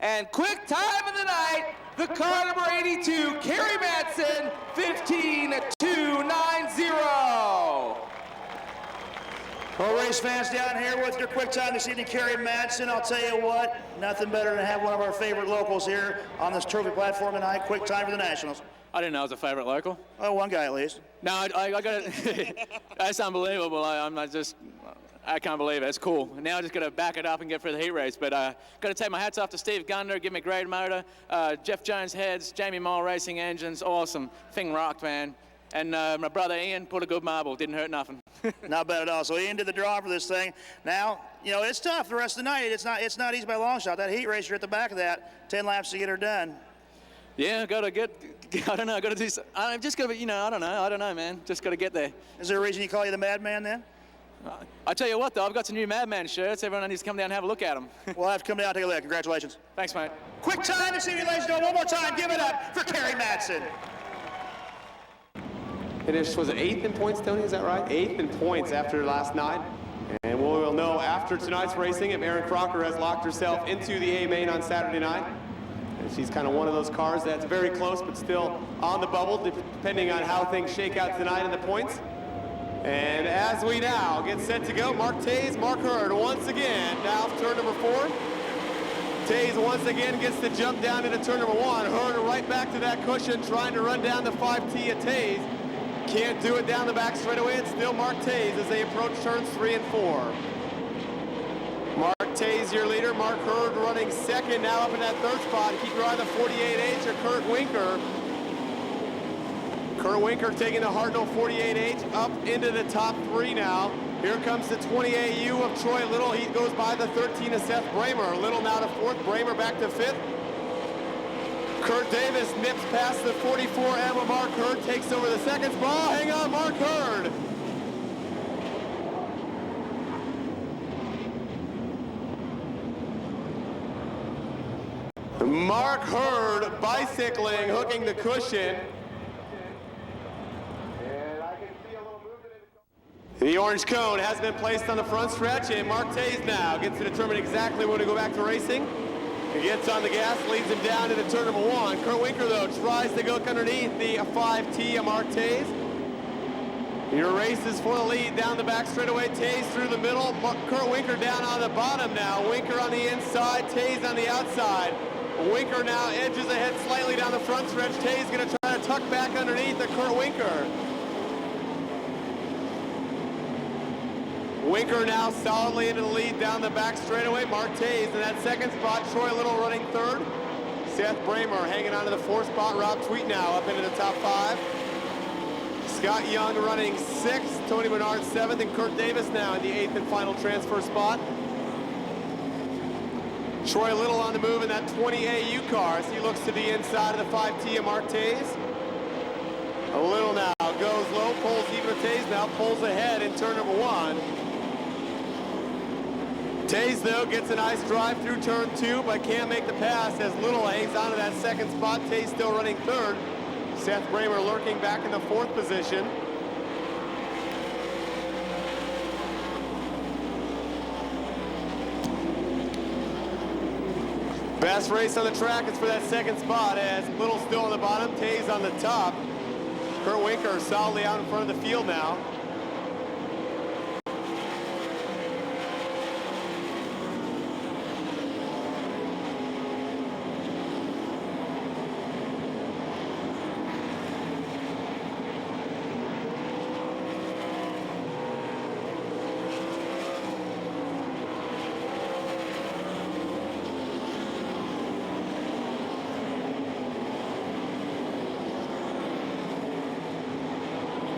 And quick time of the night, the car number 82, Kerry Madsen, 15.290. Well, race fans down here with your quick time this evening, Kerry Madsen. I'll tell you what, nothing better than have one of our favorite locals here on this trophy platform tonight. Quick time for the Nationals. I didn't know I was a favorite local. Oh, one guy at least. No, I got it. That's unbelievable. I can't believe it. It's cool. Now I just got to back it up and get for the heat race. But got to take my hats off to Steve Gundner, give me a great motor. Jeff Jones heads, Jamie Moore racing engines, awesome. Thing rocked, man. And my brother Ian put a good marble, didn't hurt nothing. Not bad at all. So Ian did the draw for this thing. Now, you know, it's tough the rest of the night. It's not easy by a long shot. That heat race, you're at the back of that. 10 laps to get her done. Yeah, got to do, I'm just got to, you know, I don't know, man. Just got to get there. Is there a reason you call you the Madman then? I tell you what, though, I've got some new Madman shirts. Everyone needs to come down and have a look at them. We'll have to come down and take a look. Congratulations. Thanks, mate. Quick time this evening, ladies and gentlemen. One more time. Give it up for Kerry Madsen. Finished, was it 8th in points, Tony? Is that right? 8th in points after last night. And we will know after tonight's racing if Erin Crocker has locked herself into the A main on Saturday night. And she's kind of one of those cars that's very close but still on the bubble, depending on how things shake out tonight in the points. And as we now get set to go, Mark Taze, Mark Hurd once again now turn number 4. Taze once again gets the jump down into turn number 1. Hurd right back to that cushion, trying to run down the 5T at Taze. Can't do it down the back straightaway. It's still Mark Taze as they approach turns 3 and 4. Mark Taze, your leader. Mark Hurd running second now up in that 3rd spot. Keep your eye on the 48H of Kurt Winker. Kurt Winker taking the Hartnell 48H up into the top 3 now. Here comes the 20AU of Troy Little. He goes by the 13 of Seth Bramer. Little now to 4th, Bramer back to 5th. Kurt Davis nips past the 44M of Mark Hurd, takes over the 2nd spot. Hang on, Mark Hurd. Mark Hurd bicycling, hooking the cushion. The orange cone has been placed on the front stretch, and Mark Taze now gets to determine exactly when to go back to racing. He gets on the gas, leads him down into turn number 1. Kurt Winker, though, tries to go underneath the 5T of Mark Taze. Your race is for the lead down the back straightaway. Taze through the middle. Kurt Winker down on the bottom now. Winker on the inside, Taze on the outside. Winker now edges ahead slightly down the front stretch. Taze going to try to tuck back underneath the Kurt Winker. Winker now solidly into the lead down the back straightaway. Mark Taze in that 2nd spot. Troy Little running 3rd. Seth Bramer hanging on to the 4th spot. Rob Tweet now up into the top 5. Scott Young running 6th. Tony Bernard 7th. And Kurt Davis now in the 8th and final transfer spot. Troy Little on the move in that 20AU car as he looks to the inside of the 5T of Mark Taze. A Little now goes low, pulls even with Taze now, pulls ahead in turn number 1. Taze, though, gets a nice drive through turn 2, but can't make the pass as Little hangs on to that 2nd spot. Taze still running 3rd. Seth Bramer lurking back in the 4th position. Best race on the track is for that 2nd spot as Little still on the bottom, Taze on the top. Kurt Winker solidly out in front of the field now.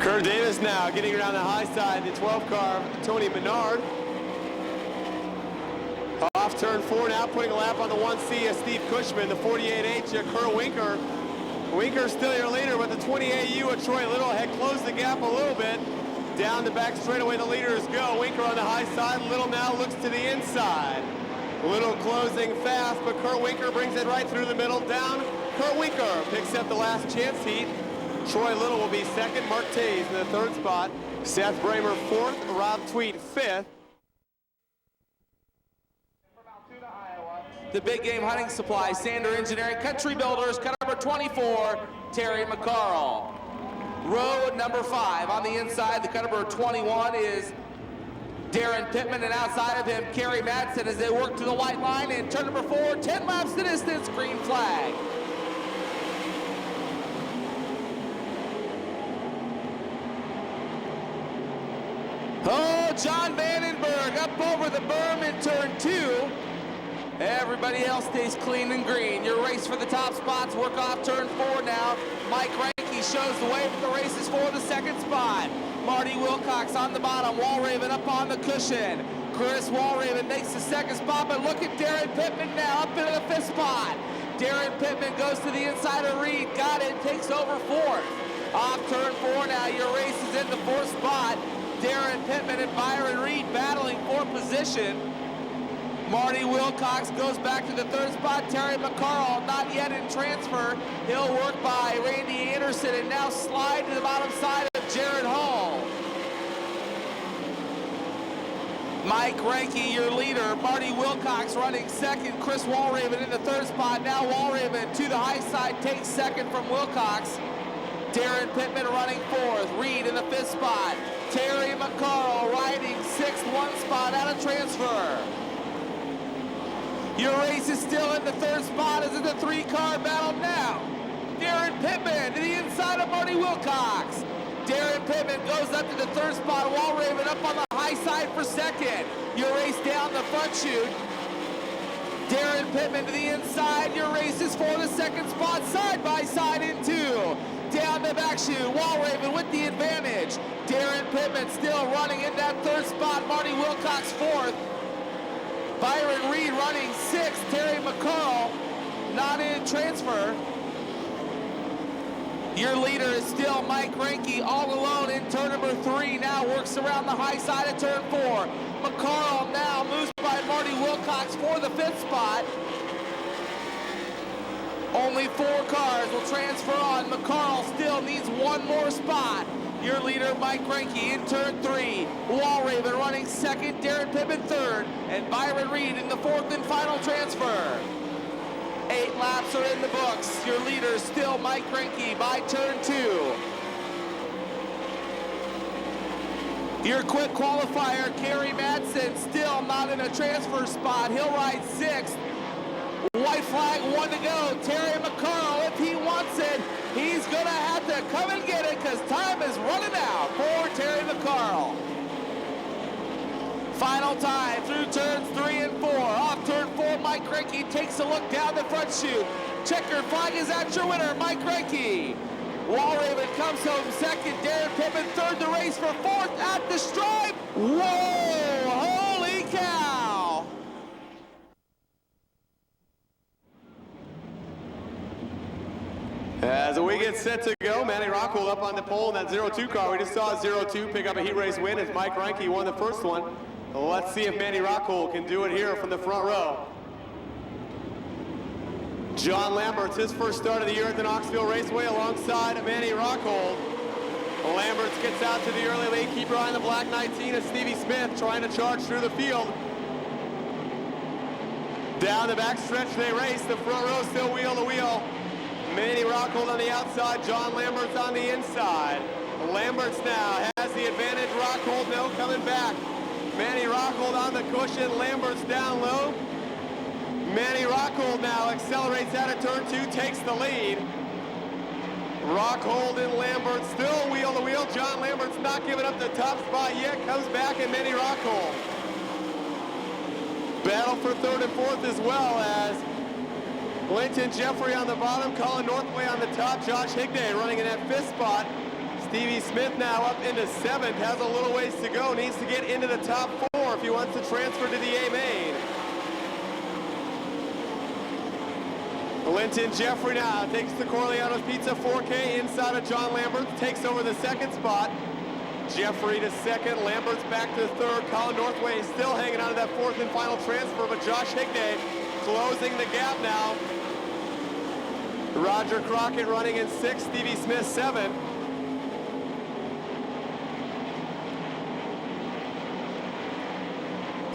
Kurt Davis now getting around the high side, the 12 car, Tony Menard. Off turn 4 now, putting a lap on the 1C of Steve Cushman, the 48H of Kurt Winker. Winker's still your leader, but the 20AU of Troy Little had closed the gap a little bit. Down the back straightaway, the leaders go. Winker on the high side, Little now looks to the inside. Little closing fast, but Kurt Winker brings it right through the middle, down. Kurt Winker picks up the last chance heat. Troy Little will be 2nd, Mark Taze in the 3rd spot. Seth Bramer 4th, Rob Tweet 5th. the Big Game Hunting Supply, Sander Engineering, Country Builders, cut number 24, Terry McCarl. Road number 5 on the inside, the cut number 21 is Darren Pittman, and outside of him, Kerry Madsen as they work to the white line, and turn number 4, 10 laps to distance, green flag. Oh, John Vandenberg up over the berm in turn 2. Everybody else stays clean and green. Your race for the top spots, work off turn 4 now. Mike Ranke shows the way, but the race is for the second spot. Marty Wilcox on the bottom, Walraven up on the cushion. Chris Walraven makes the second spot, but look at Darren Pittman now up into the 5th spot. Darren Pittman goes to the inside of Reed, got it, takes over 4th. Off turn 4 now, your race is in the 4th spot. Darren Pittman and Byron Reed battling for position. Marty Wilcox goes back to the 3rd spot. Terry McCarl not yet in transfer. He'll work by Randy Anderson and now slide to the bottom side of Jared Hall. Mike Ranke, your leader. Marty Wilcox running 2nd. Chris Walraven in the 3rd spot. Now Walraven to the high side takes 2nd from Wilcox. Darren Pittman running 4th. Reed in the 5th spot. Terry McCarl riding 6th, 1 spot out of transfer. Your race is still in the 3rd spot as it's a 3-car battle now. Darren Pittman to the inside of Marty Wilcox. Darren Pittman goes up to the 3rd spot. Walraven up on the high side for 2nd. Your race down the front chute. Darren Pittman to the inside. Your race is for the 2nd spot, side by side in 2. Down the back chute, Walraven with the advantage. Darren Pittman still running in that 3rd spot. Marty Wilcox 4th. Byron Reed running 6th. Terry McCarl not in transfer. Your leader is still Mike Ranke all alone in turn number 3. Now works around the high side of turn 4. McCarl now moves by Marty Wilcox for the 5th spot. Only 4 cars will transfer on. McCarl still needs 1 more spot. Your leader, Mike Ranke, in turn 3. Walraven running 2nd, Darren Pittman 3rd, and Byron Reed in the 4th and final transfer. 8 laps are in the books. Your leader still Mike Ranke by turn 2. Your quick qualifier, Kerry Madsen, still not in a transfer spot. He'll ride 6th. White flag, 1 to go. Terry McCarl, if he wants it, he's going to have to come and get it because time is running out for Terry McCarl. Final time through turns 3 and 4. Off turn 4, Mike Ranke takes a look down the front chute. Checkered flag is at your winner, Mike Ranke. Walraven comes home 2nd. Darren Pittman 3rd. The race for 4th at the stripe. Whoa! Holy cow! As we get set to go, Manny Rockwell up on the pole in that 0-2 car. We just saw 0-2 pick up a heat race win as Mike Ranke won the first one. Let's see if Manny Rockwell can do it here from the front row. John Lambert's his first start of the year at the Knoxville Raceway alongside Manny Rockwell. Lamberts gets out to the early lead. Keep your eye on the black 19 of Stevie Smith trying to charge through the field. Down the back stretch they race. The front row still wheel to wheel. Manny Rockhold on the outside, John Lamberts on the inside. Lamberts now has the advantage. Rockhold now coming back. Manny Rockhold on the cushion, Lamberts down low. Manny Rockhold now accelerates out of turn 2, takes the lead. Rockhold and Lambert still wheel to wheel. John Lambert's not giving up the top spot yet. Comes back and Manny Rockhold. Battle for 3rd and 4th as well as Linton Jeffrey on the bottom, Colin Northway on the top, Josh Higday running in that 5th spot. Stevie Smith now up into 7th, has a little ways to go, needs to get into the top 4 if he wants to transfer to the A main. Linton Jeffrey now takes the Corleano's Pizza 4K inside of John Lambert, takes over the 2nd spot. Jeffrey to 2nd, Lambert's back to 3rd, Colin Northway is still hanging on to that 4th and final transfer, but Josh Higday closing the gap now. Roger Crockett running in 6th, Stevie Smith 7th.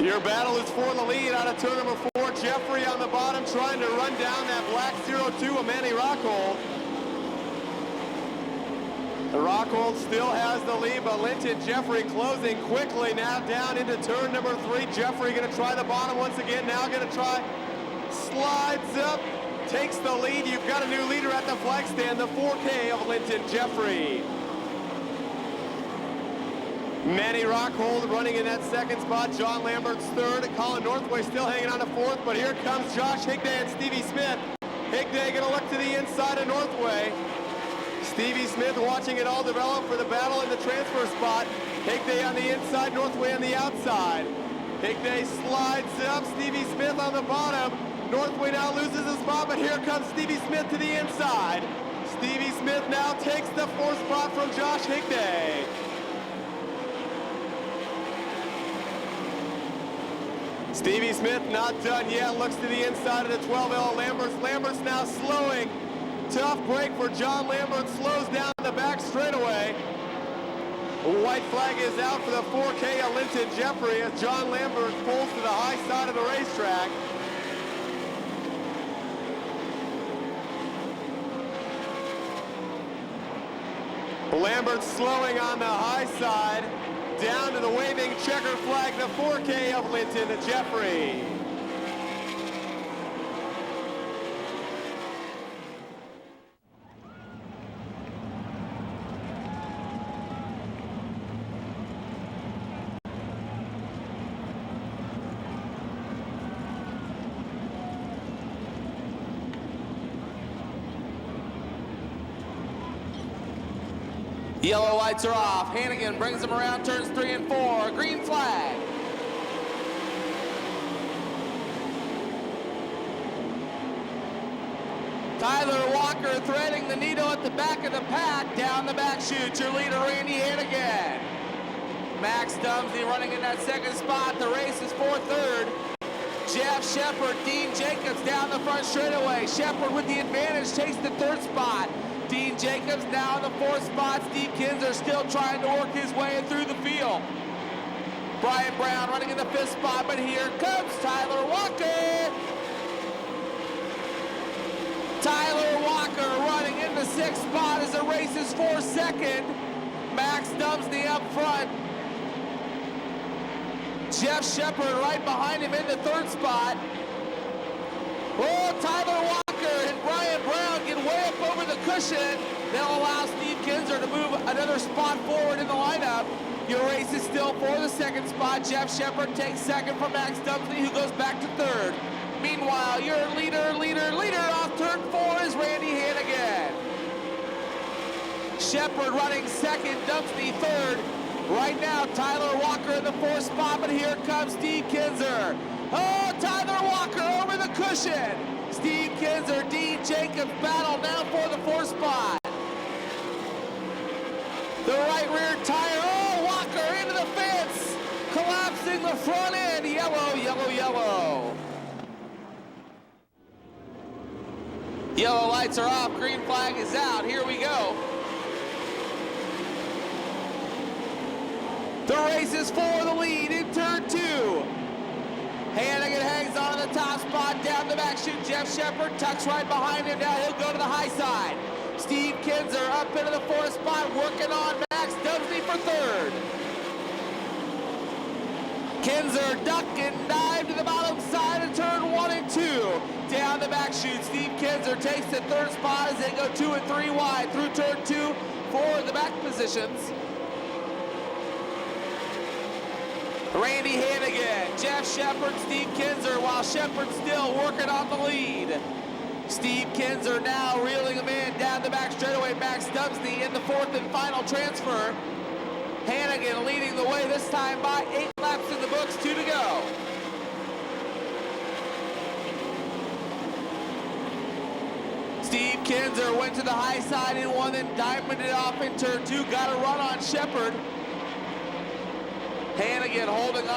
Your battle is for the lead out of turn number 4. Jeffrey on the bottom trying to run down that black 02 of Manny Rockhold. The Rockhold still has the lead, but Linton Jeffrey closing quickly now down into turn number 3. Jeffrey gonna try the bottom once again, now gonna try, slides up, takes the lead. You've got a new leader at the flag stand, the 4K of Linton Jeffrey. Manny Rockhold running in that second spot. John Lambert's third. Colin Northway still hanging on to fourth, but here comes Josh Higday and Stevie Smith. Higday gonna look to the inside of Northway. Stevie Smith watching it all develop for the battle in the transfer spot. Higday on the inside, Northway on the outside. Higday slides up, Stevie Smith on the bottom. Northway now loses his spot, but here comes Stevie Smith to the inside. Stevie Smith now takes the fourth spot from Josh Higday. Stevie Smith not done yet, looks to the inside of the 12L. Lambert's now slowing. Tough break for John Lambert, slows down the back straightaway. A white flag is out for the 4K of Linton Jeffrey as John Lambert pulls to the high side of the racetrack. Lambert slowing on the high side. Down to the waving checker flag, the 4K of Linton Jeffrey. Yellow lights are off. Hannigan brings them around turns 3 and 4. Green flag. Tyler Walker threading the needle at the back of the pack. Down the back chute, your leader, Randy Hannigan. Max Dumsey running in that second spot. The race is for third. Jeff Shepard, Dean Jacobs down the front straightaway. Shepard with the advantage takes the third spot. Dean Jacobs now in the fourth spot. Steve Kinzer still trying to work his way through the field. Brian Brown running in the fifth spot, but here comes Tyler Walker. Tyler Walker running in the sixth spot as the race is for second. Max Dumsney up front. Jeff Shepard right behind him in the third spot. Oh, Tyler Walker and Brian Brown get way up over the cushion. They'll allow Steve Kinzer to move another spot forward in the lineup. Your race is still for the second spot. Jeff Shepard takes second from Max Dumsney, who goes back to third. Meanwhile, your leader off turn 4 is Randy Hannigan. Shepard running second, Dumsney third. Right now, Tyler Walker in the fourth spot, but here comes Steve Kinzer. Oh, Tyler Walker over the cushion. Steve Kinzer, Dean Jacobs battle now for the fourth spot. The right rear tire, oh, Walker into the fence. Collapsing the front end, yellow, yellow, yellow. Yellow lights are off, green flag is out, here we go. The race is for the lead in turn 2. Hannigan hangs on to the top spot, down the back chute. Jeff Shepard tucks right behind him. Now he'll go to the high side. Steve Kinzer up into the fourth spot, working on Max Dumsney for third. Kinzer duck and dive to the bottom side of turn 1 and 2. Down the back chute, Steve Kinzer takes the third spot as they go 2 and 3 wide through turn 2 for the back positions. Randy Hannigan, Jeff Shepard, Steve Kinzer, while Shepard still working on the lead. Steve Kinzer now reeling him in down the back straightaway. Max Dumsney in the fourth and final transfer. Hannigan leading the way this time by 8 laps in the books, 2 to go. Steve Kinzer went to the high side in 1, then diamonded it off in turn 2. Got a run on Shepard. Hannigan holding on.